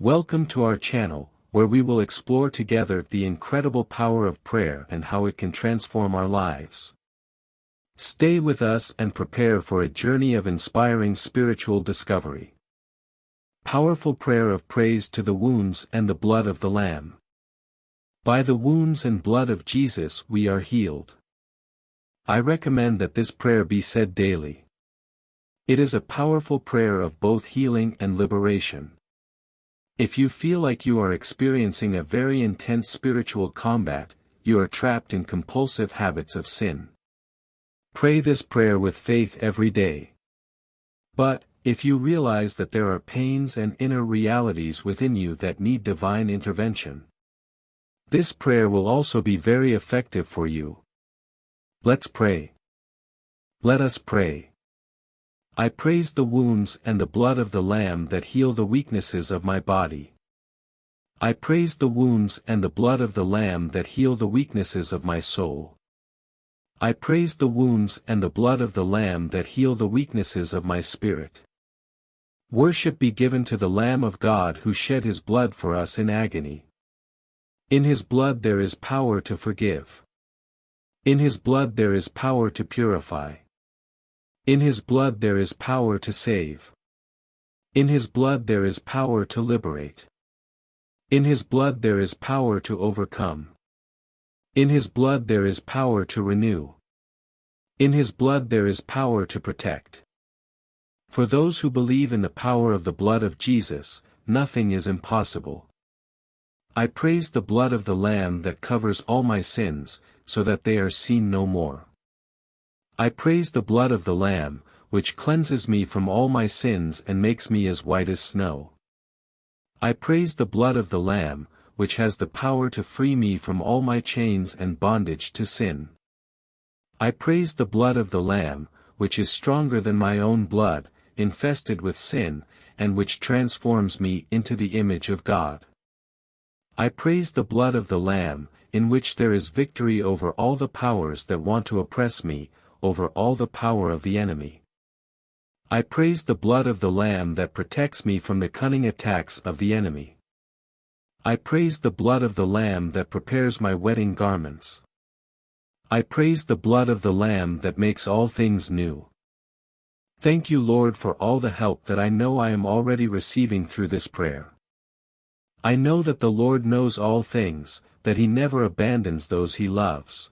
Welcome to our channel, where we will explore together the incredible power of prayer and how it can transform our lives. Stay with us and prepare for a journey of inspiring spiritual discovery. Powerful prayer of praise to the wounds and the blood of the Lamb. By the wounds and blood of Jesus we are healed. I recommend that this prayer be said daily. It is a powerful prayer of both healing and liberation. If you feel like you are experiencing a very intense spiritual combat, you are trapped in compulsive habits of sin. Pray this prayer with faith every day. But, if you realize that there are pains and inner realities within you that need divine intervention, this prayer will also be very effective for you. Let's pray. Let us pray. I praise the wounds and the blood of the Lamb that heal the weaknesses of my body. I praise the wounds and the blood of the Lamb that heal the weaknesses of my soul. I praise the wounds and the blood of the Lamb that heal the weaknesses of my spirit. Worship be given to the Lamb of God who shed his blood for us in agony. In his blood there is power to forgive. In his blood there is power to purify. In his blood there is power to save. In his blood there is power to liberate. In his blood there is power to overcome. In his blood there is power to renew. In his blood there is power to protect. For those who believe in the power of the blood of Jesus, nothing is impossible. I praise the blood of the Lamb that covers all my sins, so that they are seen no more. I praise the blood of the Lamb, which cleanses me from all my sins and makes me as white as snow. I praise the blood of the Lamb, which has the power to free me from all my chains and bondage to sin. I praise the blood of the Lamb, which is stronger than my own blood, infested with sin, and which transforms me into the image of God. I praise the blood of the Lamb, in which there is victory over all the powers that want to oppress me, over all the power of the enemy. I praise the blood of the Lamb that protects me from the cunning attacks of the enemy. I praise the blood of the Lamb that prepares my wedding garments. I praise the blood of the Lamb that makes all things new. Thank you, Lord, for all the help that I know I am already receiving through this prayer. I know that the Lord knows all things, that he never abandons those he loves.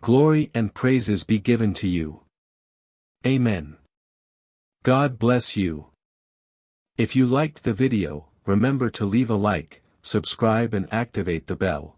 Glory and praises be given to you. Amen. God bless you. If you liked the video, remember to leave a like, subscribe and activate the bell.